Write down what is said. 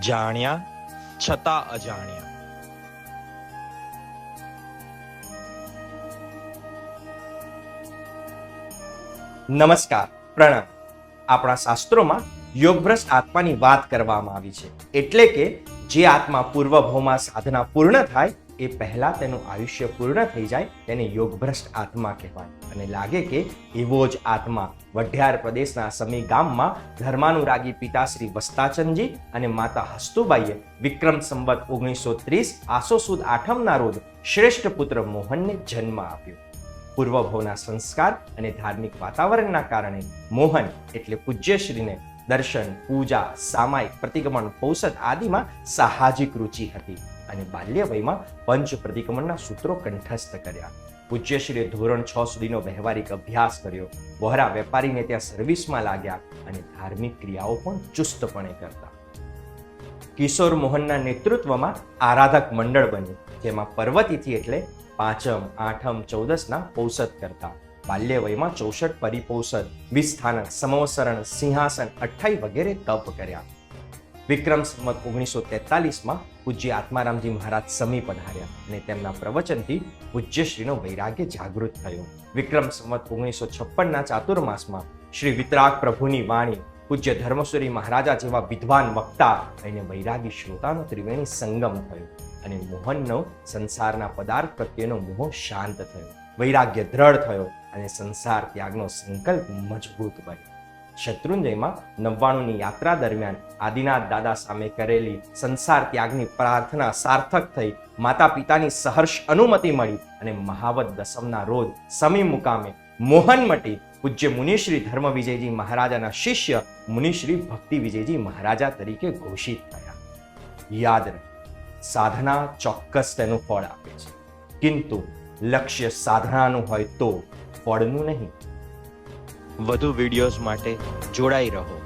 જાણ્યા છતાં અજાણ્યા. નમસ્કાર, પ્રણામ. આપણા શાસ્ત્રોમાં યોગભ્રષ્ટ આત્માની વાત કરવામાં આવી છે. એટલે કે જે આત્મા પૂર્વભવમાં સાધના પૂર્ણ થાય એ પહેલા તેનું આયુષ્ય પૂર્ણ થઈ જાય તેને યોગભ્રષ્ટ આત્મા કહેવાય. અને લાગે કે એવો જ આત્મા વઢિયાર પ્રદેશના સમી ગામમાં ધર્માનુરાગી પિતા શ્રી વસ્તાચંદજી અને માતા હસ્તુબાઈએ વિક્રમ સંવત 1930 આસો સુદ આઠમના રોજ શ્રેષ્ઠ પુત્ર મોહનને જન્મ આપ્યો. પૂર્વભવના સંસ્કાર અને ધાર્મિક વાતાવરણના કારણે મોહન એટલે પૂજ્યશ્રીને દર્શન, પૂજા, સામાયિક, પ્રતિક્રમણ, પૌષધ આદિમાં સાહજિક રુચિ હતી અને બાલ્ય વયમાં પંચ પ્રતિક્રમણના સૂત્રો કંઠસ્થ કર્યા. પૂજ્યશ્રીએ ધોરણ 6 સુધીનો વ્યવહારિક અભ્યાસ કર્યો. વહોરા વેપારીને ત્યાં સર્વિસમાં લાગ્યા અને ધાર્મિક ક્રિયાઓ પણ ચુસ્તપણે કરતા. કિશોર મોહનના નેતૃત્વમાં આરાધક મંડળ બન્યું, જેમાં પર્વતિથિ એટલે પાંચમ, આઠમ, ચૌદસના પૌષધ કરતા. બાલ્ય વયમાં 64 પરિપૌષધ, વિસ્થાનક, સમવસરણ, સિંહાસન, 28 વગેરે તપ કર્યા. વિક્રમ સંવત 1943માં પૂજ્ય આત્મારામજી મહારાજ સમી પધાર્યા અને તેમના પ્રવચનથી પૂજ્યશ્રીનો વૈરાગ્ય જાગૃત થયો. વિક્રમ સંવત 1956ના ચાતુર્માસમાં શ્રી વિતરાગ પ્રભુની વાણી, પૂજ્ય ધર્મસુરી મહારાજા જેવા વિદ્વાન વક્તા અને વૈરાગી શ્રોતાનો ત્રિવેણી સંગમ થયો અને મોહનનો સંસારના પદાર્થ પ્રત્યેનો મોહ શાંત થયો, વૈરાગ્ય દ્રઢ થયો અને સંસાર ત્યાગનો સંકલ્પ મજબૂત બન્યો. શત્રુંજયમાં 99ની યાત્રા દરમિયાન આદિનાથ દાદા સામે કરેલી સંસાર ત્યાગની પ્રાર્થના સાર્થક થઈ, માતા પિતાની સહર્ષ અનુમતિ મળી અને મહાવત દસમના રોજ સમી મુકામે મોહનમટી પૂજ્ય મુનિશ્રી ધર્મ વિજયજી મહારાજાના શિષ્ય મુનિશ્રી ભક્તિ વિજયજી મહારાજા તરીકે ઘોષિત થયા. યાદ રહે, સાધના ચોક્કસ તેનું ફળ આપે છે, કિંતુ લક્ષ્ય સાધનાનું હોય તો ફળનું નહીં. વધુ વિડીયોઝ માટે જોડાઈ રહો